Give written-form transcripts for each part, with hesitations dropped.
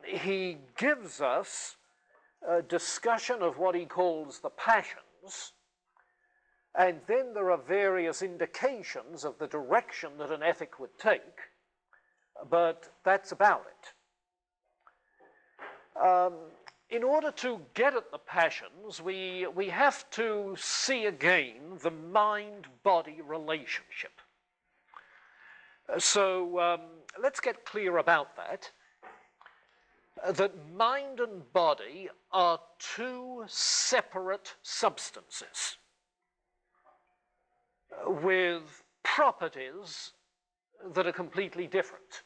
he gives us a discussion of what he calls the passions, and then there are various indications of the direction that an ethic would take, but that's about it. In order to get at the passions, we have to see again the mind-body relationship. So let's get clear about that. That mind and body are two separate substances with properties that are completely different.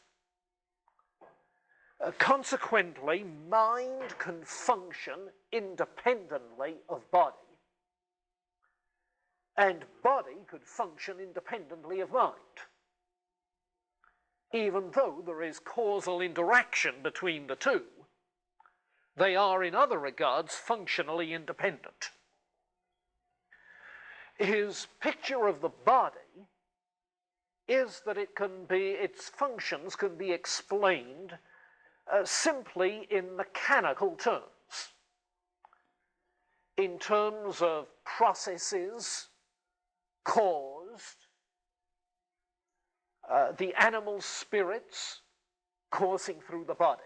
Consequently, mind can function independently of body, and body could function independently of mind, even though there is causal interaction between the two. They are, in other regards, functionally independent. His picture of the body is that its functions can be explained simply in mechanical terms, in terms of processes caused, the animal spirits coursing through the body,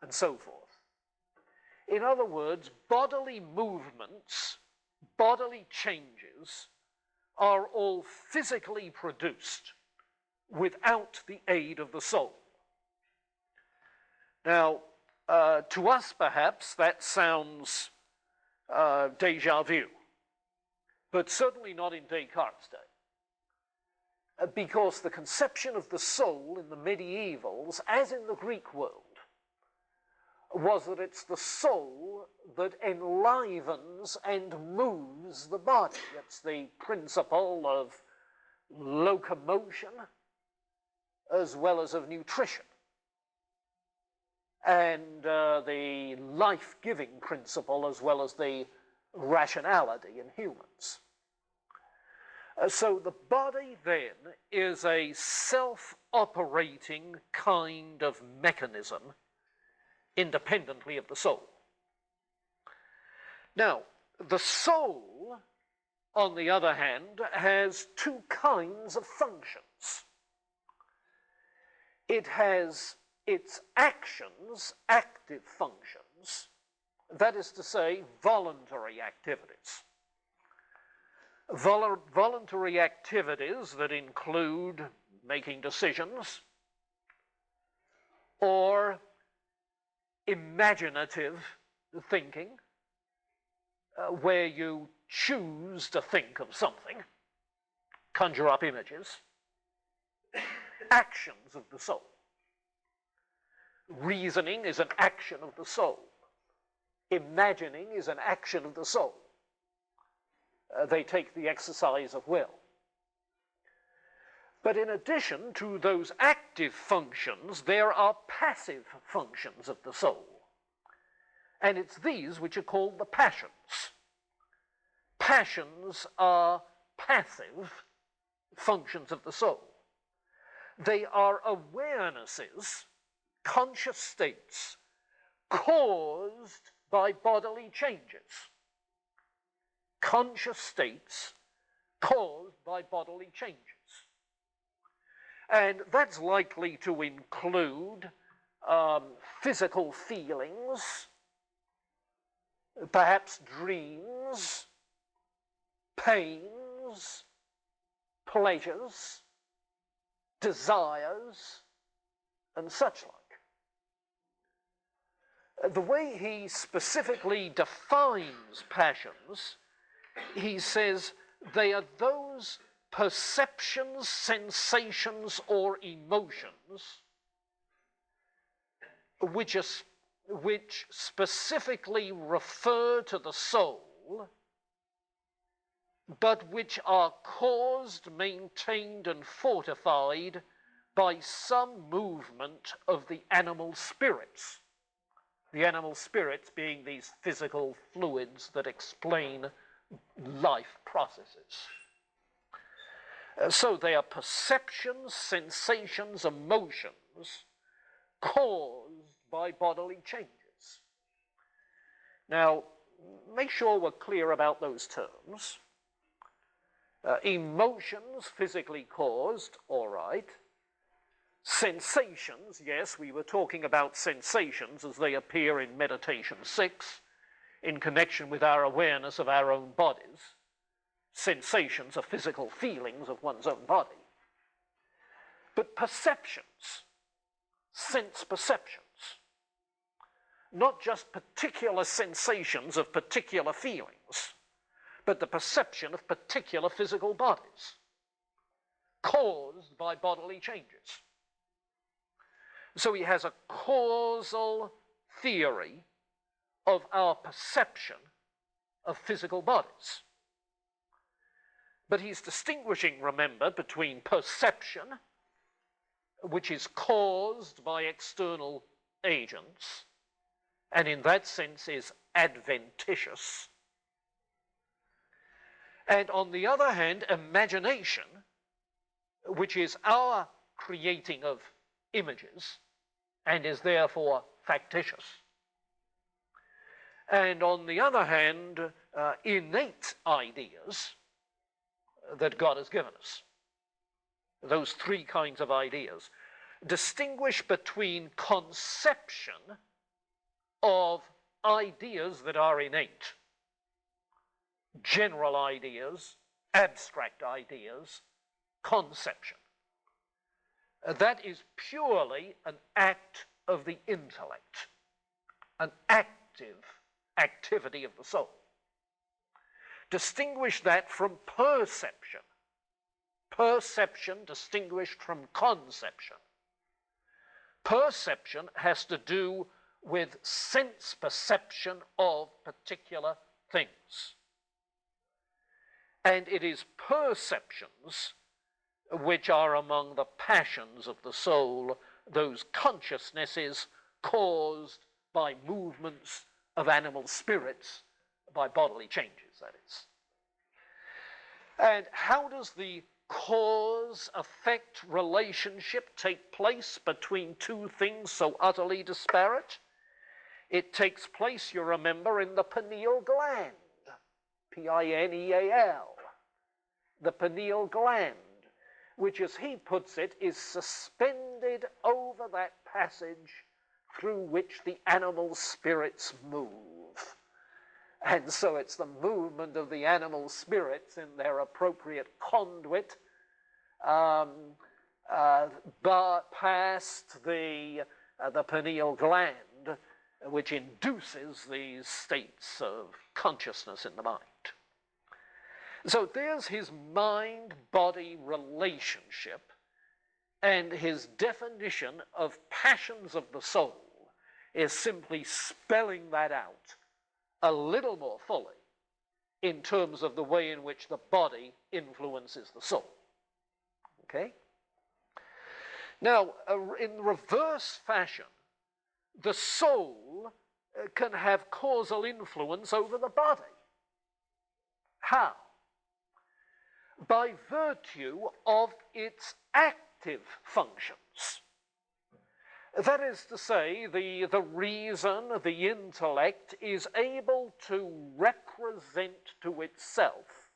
and so forth. In other words, bodily movements, bodily changes are all physically produced without the aid of the soul. Now, to us perhaps that sounds déjà vu, but certainly not in Descartes' day. Because the conception of the soul in the medievals, as in the Greek world, was that it's the soul that enlivens and moves the body. It's the principle of locomotion as well as of nutrition, and the life-giving principle as well as the rationality in humans. So the body then is a self-operating kind of mechanism independently of the soul. Now, the soul, on the other hand, has two kinds of functions. It has its actions, active functions, that is to say, voluntary activities. Voluntary activities that include making decisions or imaginative thinking, where you choose to think of something, conjure up images, actions of the soul. Reasoning is an action of the soul. Imagining is an action of the soul. They take the exercise of will. But in addition to those active functions, there are passive functions of the soul. And it's these which are called the passions. Passions are passive functions of the soul. They are awarenesses, conscious states, caused by bodily changes. Conscious states caused by bodily changes. And that's likely to include physical feelings, perhaps dreams, pains, pleasures, desires, and such like. The way he specifically defines passions, he says they are those perceptions, sensations, or emotions which specifically refer to the soul, but which are caused, maintained, and fortified by some movement of the animal spirits. The animal spirits being these physical fluids that explain life processes. So they are perceptions, sensations, emotions caused by bodily changes. Now, make sure we're clear about those terms. Emotions physically caused, all right. Sensations, yes, we were talking about sensations as they appear in Meditation 6 in connection with our awareness of our own bodies. Sensations are physical feelings of one's own body. But perceptions, sense perceptions, not just particular sensations of particular feelings, but the perception of particular physical bodies caused by bodily changes. So he has a causal theory of our perception of physical bodies. But he's distinguishing, remember, between perception, which is caused by external agents, and in that sense is adventitious, and on the other hand, imagination, which is our creating of images and is therefore factitious. And on the other hand, innate ideas that God has given us. Those three kinds of ideas. Distinguish between conception of ideas that are innate, general ideas, abstract ideas, conception. That is purely an act of the intellect, an activity of the soul. Distinguish that from perception. Perception distinguished from conception. Perception has to do with sense perception of particular things. And it is perceptions which are among the passions of the soul, those consciousnesses caused by movements of animal spirits, by bodily changes, that is. And how does the cause-effect relationship take place between two things so utterly disparate? It takes place, you remember, in the pineal gland, P-I-N-E-A-L, the pineal gland, which, as he puts it, is suspended over that passage through which the animal spirits move. And so it's the movement of the animal spirits in their appropriate conduit past the pineal gland, which induces these states of consciousness in the mind. So there's his mind-body relationship, and his definition of passions of the soul is simply spelling that out a little more fully in terms of the way in which the body influences the soul. Okay? Now, in reverse fashion, the soul can have causal influence over the body. How? By virtue of its active functions. That is to say, the reason, the intellect, is able to represent to itself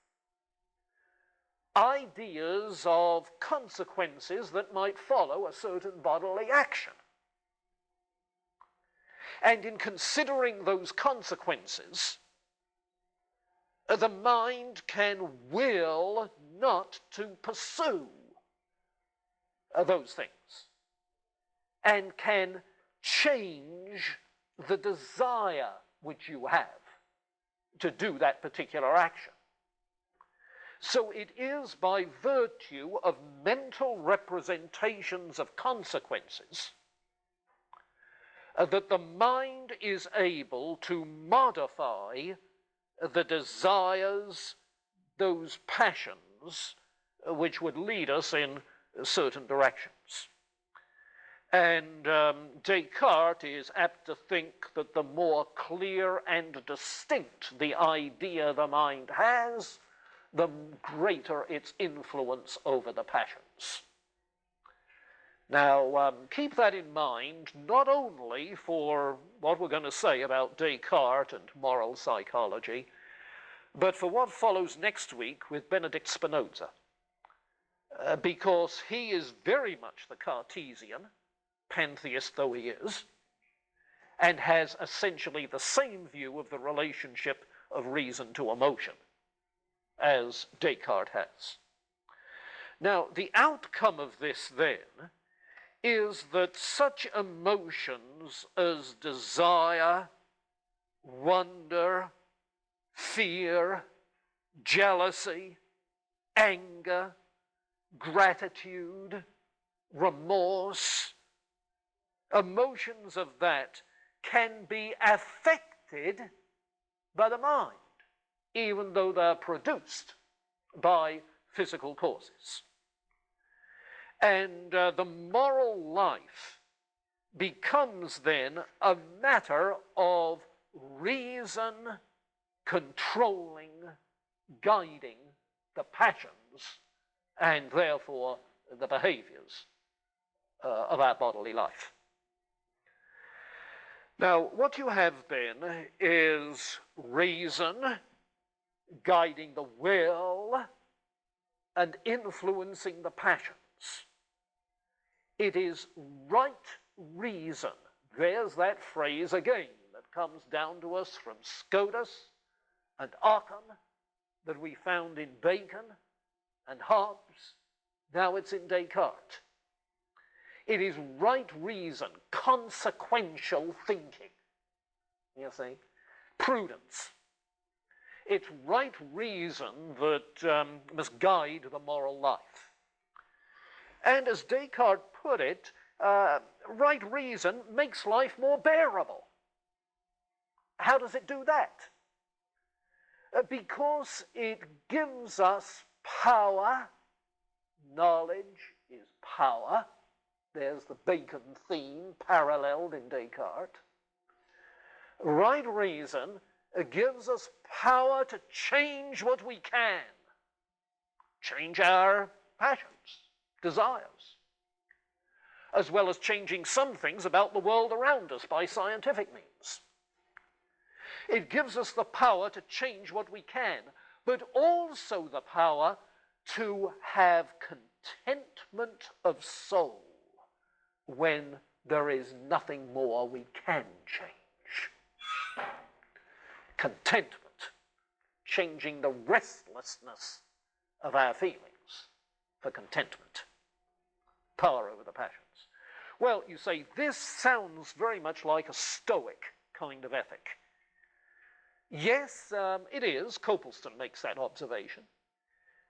ideas of consequences that might follow a certain bodily action. And in considering those consequences, the mind can will not to pursue those things, and can change the desire which you have to do that particular action. So it is by virtue of mental representations of consequences that the mind is able to modify the desires, those passions, which would lead us in certain directions. And Descartes is apt to think that the more clear and distinct the idea the mind has, the greater its influence over the passions. Now, keep that in mind, not only for what we're going to say about Descartes and moral psychology, but for what follows next week with Benedict Spinoza, because he is very much the Cartesian, pantheist though he is, and has essentially the same view of the relationship of reason to emotion as Descartes has. Now, the outcome of this, then, is that such emotions as desire, wonder, fear, jealousy, anger, gratitude, remorse, emotions of that can be affected by the mind, even though they're produced by physical causes. And the moral life becomes then a matter of reason controlling, guiding the passions, and therefore the behaviors of our bodily life. Now, what you have then is reason guiding the will and influencing the passions. It is right reason. There's that phrase again that comes down to us from Scotus and Occam, that we found in Bacon and Hobbes. Now it's in Descartes. It is right reason, consequential thinking, you see, prudence. It's right reason that must guide the moral life. And as Descartes put it, right reason makes life more bearable. How does it do that? Because it gives us power. Knowledge is power. There's the Bacon theme paralleled in Descartes. Right reason gives us power to change what we can. Change our passions, desires, as well as changing some things about the world around us by scientific means. It gives us the power to change what we can, but also the power to have contentment of soul when there is nothing more we can change. Contentment, changing the restlessness of our feelings for contentment, power over the passions. Well, you say, this sounds very much like a Stoic kind of ethic. Yes, it is. Copleston makes that observation.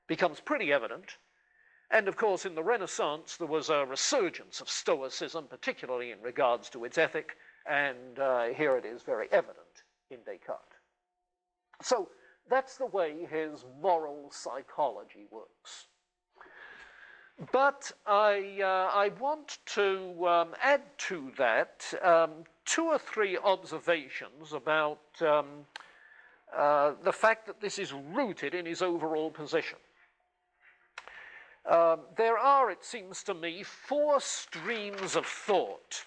Becomes pretty evident. And of course, in the Renaissance, there was a resurgence of Stoicism, particularly in regards to its ethic, and here it is very evident in Descartes. So that's the way his moral psychology works. But I want to add to that two or three observations about the fact that this is rooted in his overall position. There are, it seems to me, four streams of thought